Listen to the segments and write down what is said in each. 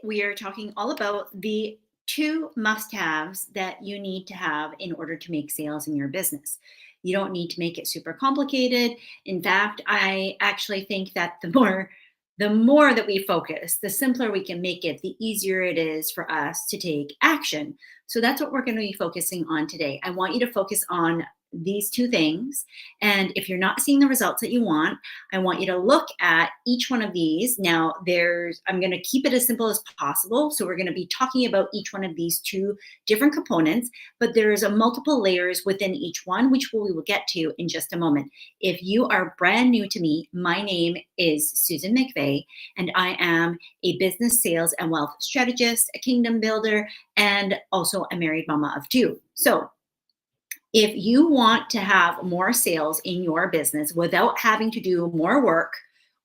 We are talking all about the two must haves that you need to have in order to make sales in your business. You don't need to make it super complicated. In fact, I actually think that the more that we focus, the simpler we can make it, the easier it is for us to take action. So that's what we're going to be focusing on today. I want you to focus on these two things. And if you're not seeing the results that you want, I want you to look at each one of these. Now, I'm going to keep it as simple as possible. So we're going to be talking about each one of these two different components, but there's a multiple layers within each one, which we will get to in just a moment. If you are brand new to me, my name is Susan McVeigh, and I am a business, sales, and wealth strategist, a kingdom builder, and also a married mama of two. So if you want to have more sales in your business without having to do more work,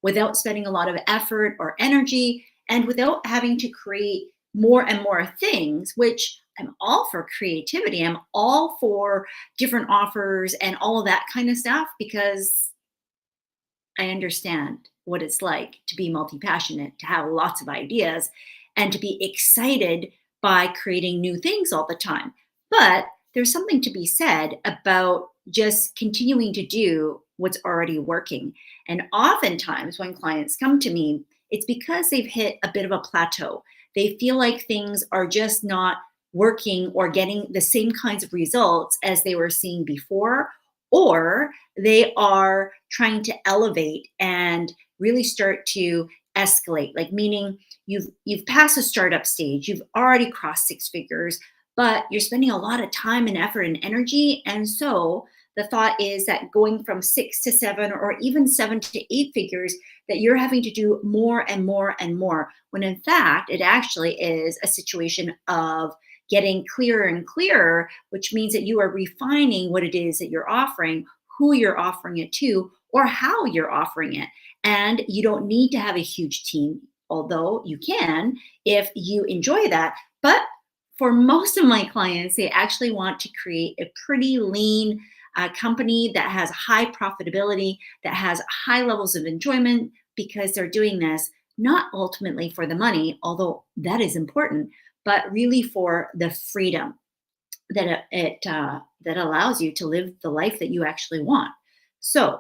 without spending a lot of effort or energy, and without having to create more and more things, which I'm all for creativity, I'm all for different offers and all of that kind of stuff because I understand what it's like to be multi passionate, to have lots of ideas, and to be excited by creating new things all the time. But there's something to be said about just continuing to do what's already working. And oftentimes, when clients come to me, it's because they've hit a bit of a plateau. They feel like things are just not working or getting the same kinds of results as they were seeing before, or they are trying to elevate and really start to escalate, like meaning you've passed the startup stage, you've already crossed six figures, but you're spending a lot of time and effort and energy. And so the thought is that going from 6 to 7 or even 7 to 8 figures, that you're having to do more and more and more, when in fact it actually is a situation of getting clearer and clearer, which means that you are refining what it is that you're offering, who you're offering it to, or how you're offering it. And you don't need to have a huge team, although you can if you enjoy that. But for most of my clients, they actually want to create a pretty lean company that has high profitability, that has high levels of enjoyment, because they're doing this not ultimately for the money, although that is important, but really for the freedom that allows you to live the life that you actually want. So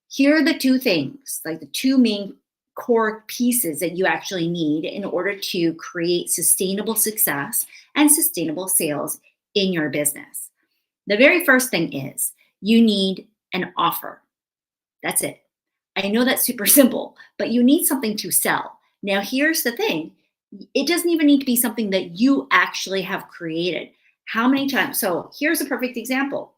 here are the two things, like the two main core pieces that you actually need in order to create sustainable success and sustainable sales in your business. The very first thing is you need an offer. That's it. I know that's super simple, but you need something to sell. Now, here's the thing, it doesn't even need to be something that you actually have created. How many times? So, here's a perfect example,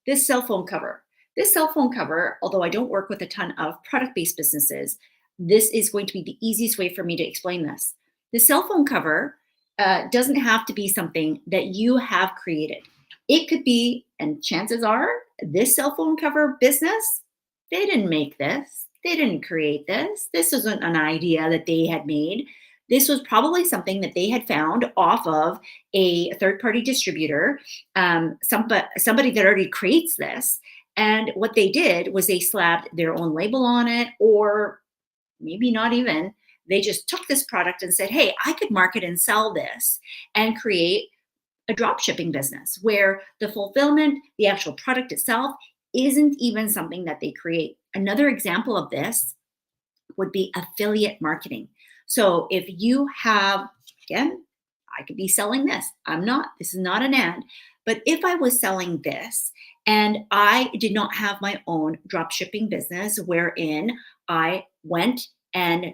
this cell phone cover. This cell phone cover, although I don't work with a ton of product based businesses, this is going to be the easiest way for me to explain this. The cell phone cover doesn't have to be something that you have created. It could be, and chances are, this cell phone cover business, they didn't make this. They didn't create this. This isn't an idea that they had made. This was probably something that they had found off of a third party distributor, somebody that already creates this. And what they did was they slapped their own label on it, or maybe not even. They just took this product and said, hey, I could market and sell this and create a drop shipping business where the fulfillment, the actual product itself, isn't even something that they create. Another example of this would be affiliate marketing. So if you have, again, I could be selling this. I'm not, this is not an ad, but if I was selling this and I did not have my own drop shipping business wherein I went and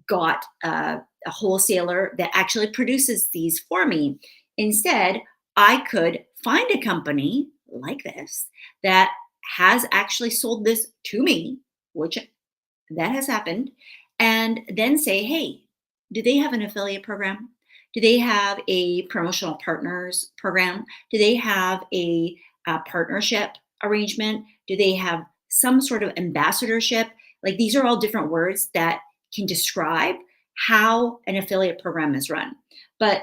got a wholesaler that actually produces these for me. Instead, I could find a company like this that has actually sold this to me, which that has happened, and then say, hey, do they have an affiliate program? Do they have a promotional partners program? Do they have a partnership arrangement? Do they have some sort of ambassadorship? Like, these are all different words that can describe how an affiliate program is run. But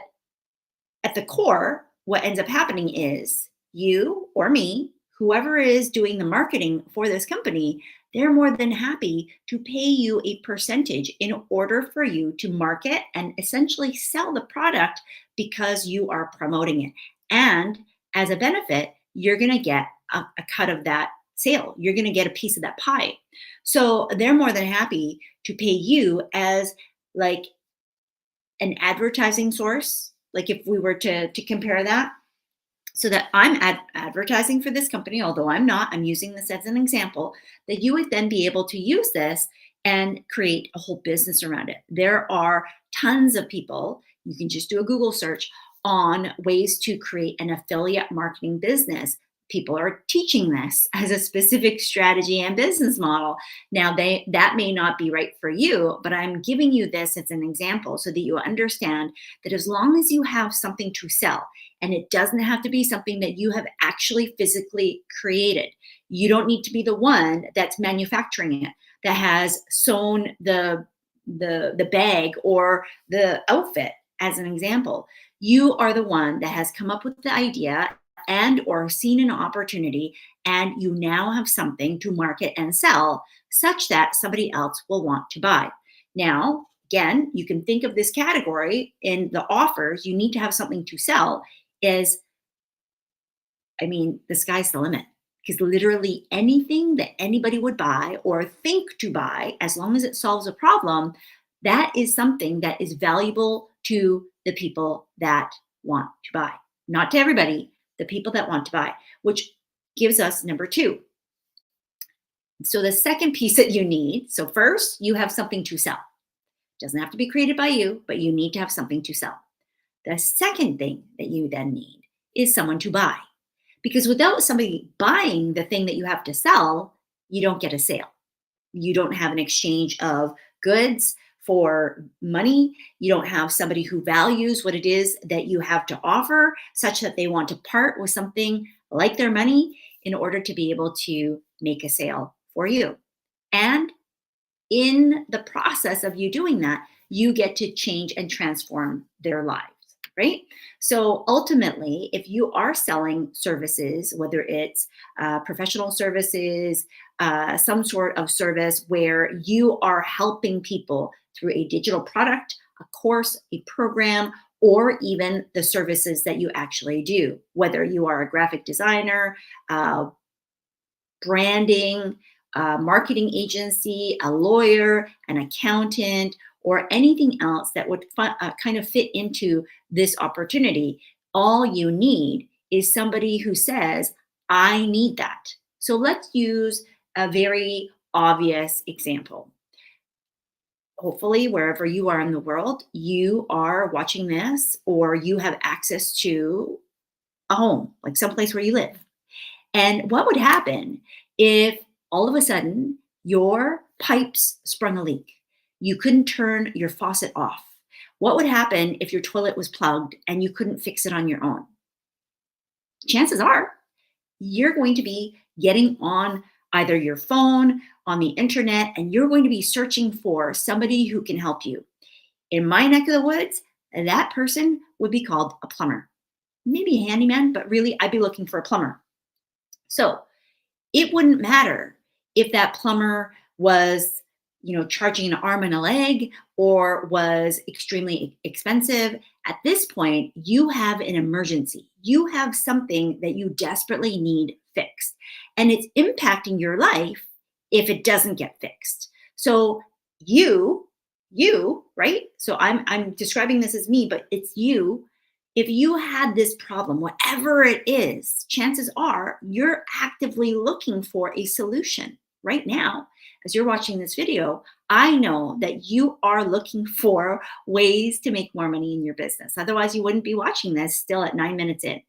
at the core, what ends up happening is you or me, whoever is doing the marketing for this company, they're more than happy to pay you a percentage in order for you to market and essentially sell the product because you are promoting it. And as a benefit, you're going to get a cut of that sale. You're going to get a piece of that pie. So they're more than happy to pay you as like an advertising source. Like if we were to compare that, so that I'm advertising for this company, although I'm not, I'm using this as an example, that you would then be able to use this and create a whole business around it. There are tons of people, you can just do a Google search on ways to create an affiliate marketing business. People are teaching this as a specific strategy and business model. Now, that may not be right for you, but I'm giving you this as an example so that you understand that as long as you have something to sell, and it doesn't have to be something that you have actually physically created. You don't need to be the one that's manufacturing it, that has sewn the bag or the outfit, as an example. You are the one that has come up with the idea and or seen an opportunity, and you now have something to market and sell such that somebody else will want to buy. Now, again, you can think of this category in the offers. You need to have something to sell. Is, I mean, the sky's the limit, because literally anything that anybody would buy or think to buy, as long as it solves a problem, that is something that is valuable to the people that want to buy. Not to everybody, the people that want to buy, which gives us number two. So the second piece that you need, so first, you have something to sell. It doesn't have to be created by you, but you need to have something to sell. The second thing that you then need is someone to buy. Because without somebody buying the thing that you have to sell, you don't get a sale. You don't have an exchange of goods for money. You don't have somebody who values what it is that you have to offer, such that they want to part with something like their money in order to be able to make a sale for you. And in the process of you doing that, you get to change and transform their lives, right? So ultimately, if you are selling services, whether it's professional services, some sort of service where you are helping people through a digital product, a course, a program, or even the services that you actually do, whether you are a graphic designer, branding, marketing agency, a lawyer, an accountant, or anything else that would kind of fit into this opportunity, all you need is somebody who says, I need that. So let's use a very obvious example. Hopefully, wherever you are in the world, you are watching this or you have access to a home, like someplace where you live. And what would happen if all of a sudden your pipes sprung a leak? You couldn't turn your faucet off. What would happen if your toilet was plugged and you couldn't fix it on your own? Chances are you're going to be getting on either your phone, on the internet, and you're going to be searching for somebody who can help you. In my neck of the woods, that person would be called a plumber. Maybe a handyman, but really I'd be looking for a plumber. So it wouldn't matter if that plumber was, charging an arm and a leg or was extremely expensive. At this point, you have an emergency. You have something that you desperately need fixed, and it's impacting your life if it doesn't get fixed. So you, right? So I'm describing this as me, but it's you. If you had this problem, whatever it is, chances are you're actively looking for a solution right now. As you're watching this video, I know that you are looking for ways to make more money in your business. Otherwise, you wouldn't be watching this still at 9 minutes in.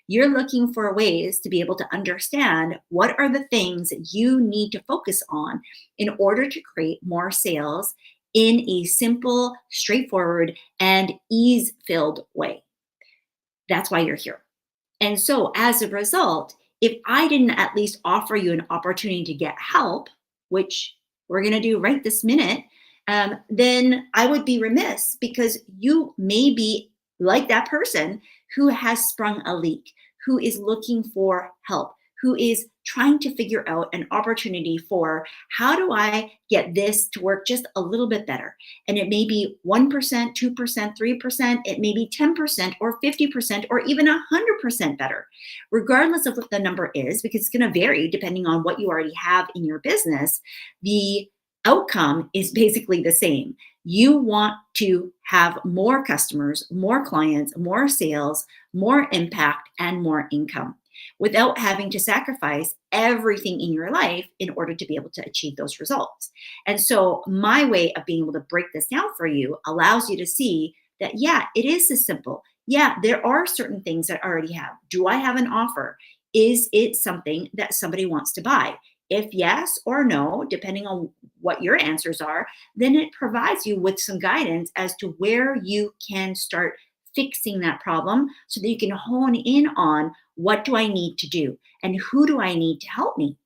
You're looking for ways to be able to understand what are the things that you need to focus on in order to create more sales in a simple, straightforward, and ease-filled way. That's why you're here. And so as a result, if I didn't at least offer you an opportunity to get help, which we're going to do right this minute, then I would be remiss, because you may be like that person who has sprung a leak, who is looking for help, who is trying to figure out an opportunity for how do I get this to work just a little bit better? And it may be 1%, 2%, 3%, it may be 10% or 50% or even 100% better, regardless of what the number is, because it's going to vary depending on what you already have in your business. The outcome is basically the same. You want to have more customers, more clients, more sales, more impact, and more income without having to sacrifice everything in your life in order to be able to achieve those results. And so, my way of being able to break this down for you allows you to see that, yeah, it is this simple. Yeah, there are certain things that I already have. Do I have an offer? Is it something that somebody wants to buy? If yes or no, depending on what your answers are, then it provides you with some guidance as to where you can start fixing that problem so that you can hone in on what do I need to do and who do I need to help me.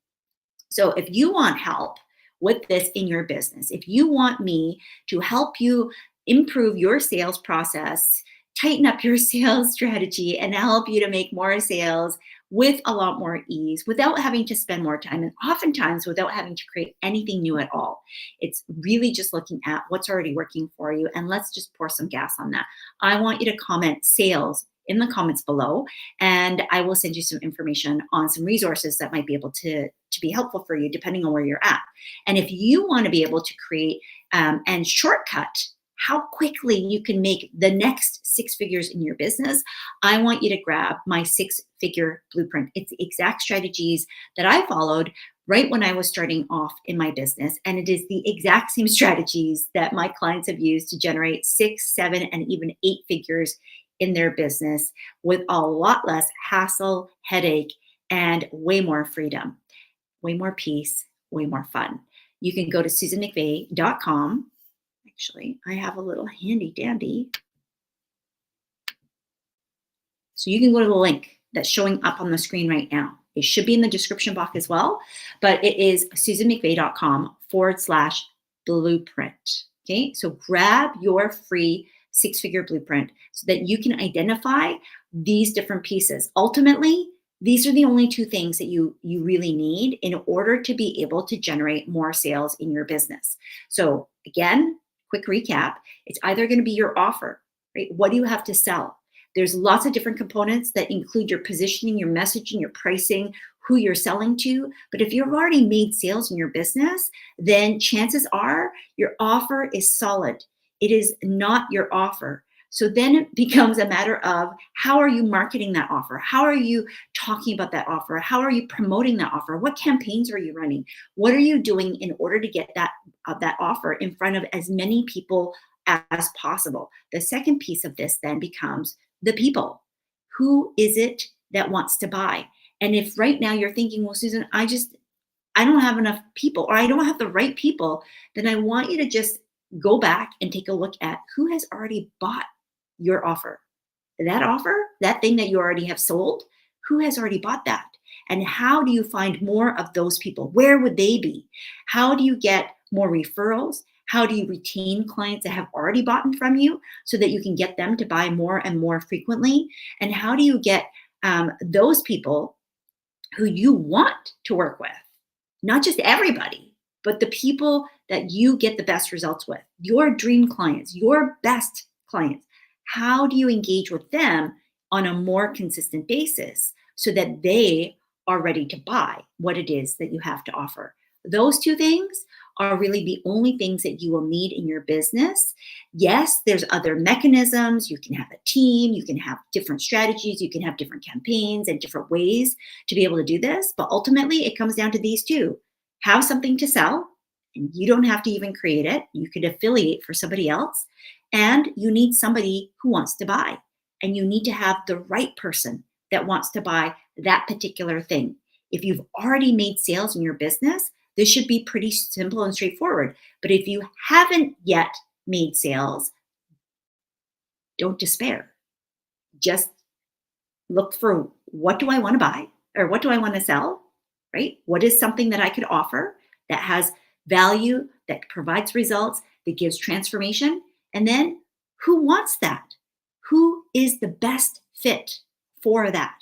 So if you want help with this in your business, if you want me to help you improve your sales process, tighten up your sales strategy, and help you to make more sales with a lot more ease without having to spend more time and oftentimes without having to create anything new at all. It's really just looking at what's already working for you, and let's just pour some gas on that. I want you to comment sales in the comments below, and I will send you some information on some resources that might be able to be helpful for you depending on where you're at. And if you want to be able to create and shortcut how quickly you can make the next six figures in your business, I want you to grab my six-figure blueprint. It's the exact strategies that I followed right when I was starting off in my business. And it is the exact same strategies that my clients have used to generate 6, 7, and even 8 figures in their business with a lot less hassle, headache, and way more freedom, way more peace, way more fun. You can go to susanmcvey.com. Actually, I have a little handy dandy. So you can go to the link that's showing up on the screen right now. It should be in the description box as well, but it is susanmcvey.com/blueprint. Okay, so grab your free six-figure blueprint so that you can identify these different pieces. Ultimately, these are the only two things that you really need in order to be able to generate more sales in your business. So again, quick recap, it's either going to be your offer, right? What do you have to sell? There's lots of different components that include your positioning, your messaging, your pricing, who you're selling to. But if you've already made sales in your business, then chances are your offer is solid. It is not your offer. So then it becomes a matter of how are you marketing that offer? How are you talking about that offer? How are you promoting that offer? What campaigns are you running? What are you doing in order to get that offer in front of as many people as possible? The second piece of this then becomes the people. Who is it that wants to buy? And if right now you're thinking, well, Susan, I don't have enough people or I don't have the right people, then I want you to just go back and take a look at who has already bought your offer. That offer, that thing that you already have sold, who has already bought that? And how do you find more of those people? Where would they be? How do you get more referrals? How do you retain clients that have already bought from you so that you can get them to buy more and more frequently? And how do you get those people who you want to work with? Not just everybody, but the people that you get the best results with, your dream clients, your best clients. How do you engage with them on a more consistent basis so that they are ready to buy what it is that you have to offer? Those two things are really the only things that you will need in your business. Yes, there's other mechanisms. You can have a team, you can have different strategies, you can have different campaigns and different ways to be able to do this. But ultimately, it comes down to these two. Have something to sell, and you don't have to even create it. You could affiliate for somebody else. And you need somebody who wants to buy. And you need to have the right person that wants to buy that particular thing. If you've already made sales in your business, this should be pretty simple and straightforward. But if you haven't yet made sales, don't despair. Just look for what do I want to buy or what do I want to sell, right? What is something that I could offer that has value, that provides results, that gives transformation? And then who wants that? Who is the best fit for that?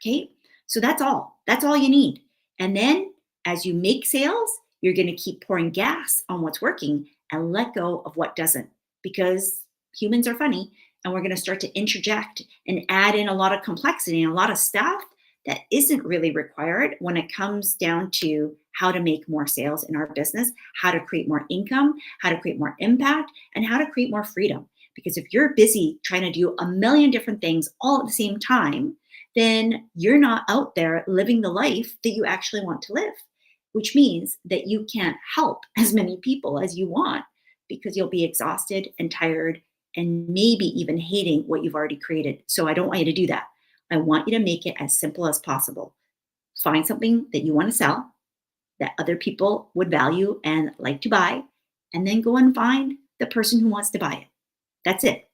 Okay. So that's all. That's all you need. And then as you make sales, you're going to keep pouring gas on what's working and let go of what doesn't, because humans are funny, and we're going to start to interject and add in a lot of complexity and a lot of stuff that isn't really required when it comes down to how to make more sales in our business, how to create more income, how to create more impact, and how to create more freedom. Because if you're busy trying to do a million different things all at the same time, then you're not out there living the life that you actually want to live, which means that you can't help as many people as you want, because you'll be exhausted and tired and maybe even hating what you've already created. So I don't want you to do that. I want you to make it as simple as possible. Find something that you want to sell that other people would value and like to buy, and then go and find the person who wants to buy it. That's it.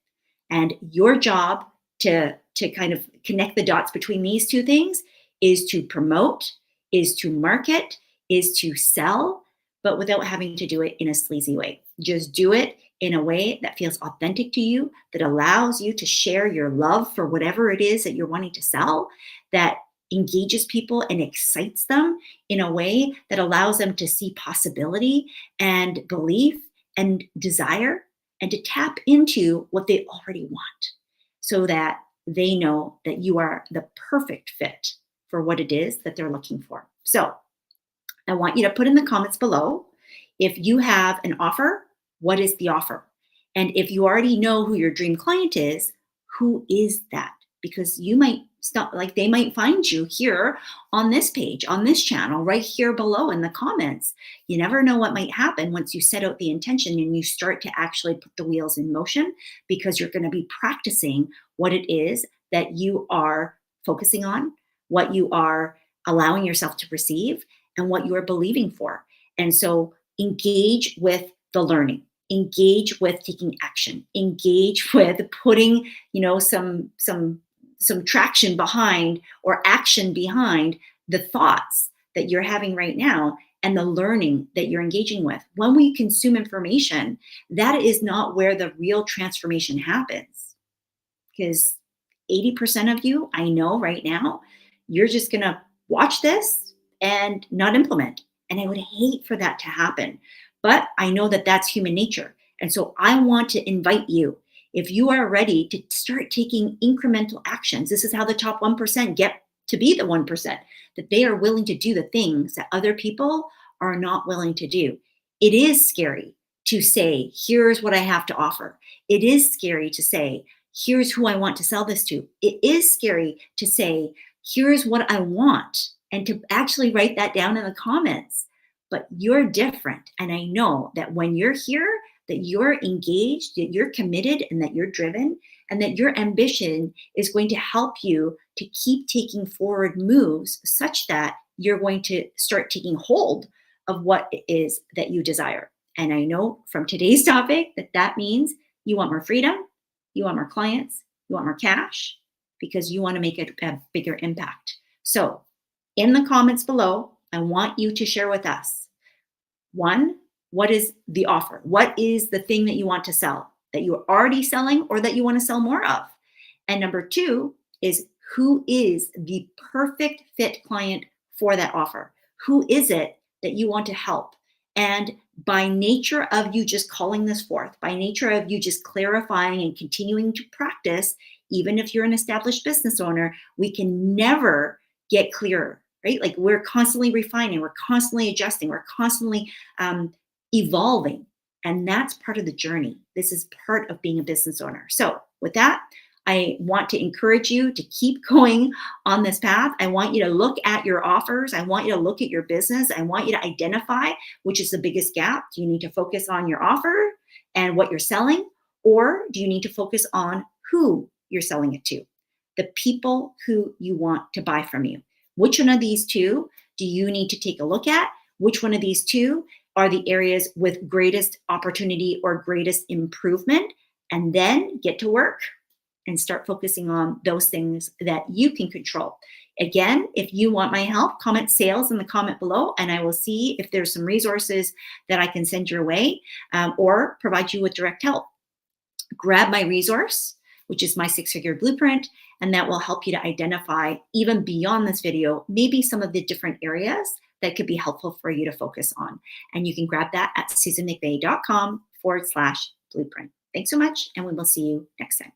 And your job to kind of connect the dots between these two things is to promote, is to market, is to sell, but without having to do it in a sleazy way. Just do it in a way that feels authentic to you, that allows you to share your love for whatever it is that you're wanting to sell, that engages people and excites them in a way that allows them to see possibility and belief and desire, and to tap into what they already want, so that they know that you are the perfect fit for what it is that they're looking for. So I want you to put in the comments below, if you have an offer, what is the offer? And if you already know who your dream client is, who is that? Because you might stop, like they might find you here on this page, on this channel, right here below in the comments. You never know what might happen once you set out the intention and you start to actually put the wheels in motion, because you're going to be practicing what it is that you are focusing on, what you are allowing yourself to receive, and what you are believing for. And so engage with the learning, engage with taking action, engage with putting, some traction behind or action behind the thoughts that you're having right now and the learning that you're engaging with. When we consume information, that is not where the real transformation happens. Because 80% of you, I know right now, you're just going to watch this and not implement. And I would hate for that to happen. But I know that that's human nature. And so I want to invite you, if you are ready to start taking incremental actions, this is how the top 1% get to be the 1%, that they are willing to do the things that other people are not willing to do. It is scary to say, here's what I have to offer. It is scary to say, here's who I want to sell this to. It is scary to say, here's what I want, and to actually write that down in the comments. But you're different. And I know that when you're here, that you're engaged, that you're committed, and that you're driven, and that your ambition is going to help you to keep taking forward moves such that you're going to start taking hold of what it is that you desire. And I know from today's topic that that means you want more freedom, you want more clients, you want more cash, because you want to make a bigger impact. So in the comments below, I want you to share with us, one, what is the offer? What is the thing that you want to sell, that you're already selling or that you want to sell more of? And number two is, who is the perfect fit client for that offer? Who is it that you want to help? And by nature of you just calling this forth, by nature of you just clarifying and continuing to practice, even if you're an established business owner, we can never get clearer, right? Like we're constantly refining, we're constantly adjusting, we're constantly evolving. And that's part of the journey. This is part of being a business owner. So with that, I want to encourage you to keep going on this path. I want you to look at your offers. I want you to look at your business. I want you to identify which is the biggest gap. Do you need to focus on your offer and what you're selling? Or do you need to focus on who you're selling it to? The people who you want to buy from you. Which one of these two do you need to take a look at? Which one of these two are the areas with greatest opportunity or greatest improvement? And then get to work and start focusing on those things that you can control. Again, if you want my help, comment sales in the comment below, and I will see if there's some resources that I can send your way or provide you with direct help. Grab my resource. which is my 6-figure blueprint. And that will help you to identify, even beyond this video, maybe some of the different areas that could be helpful for you to focus on. And you can grab that at susanmcveigh.com/blueprint. Thanks so much, and we will see you next time.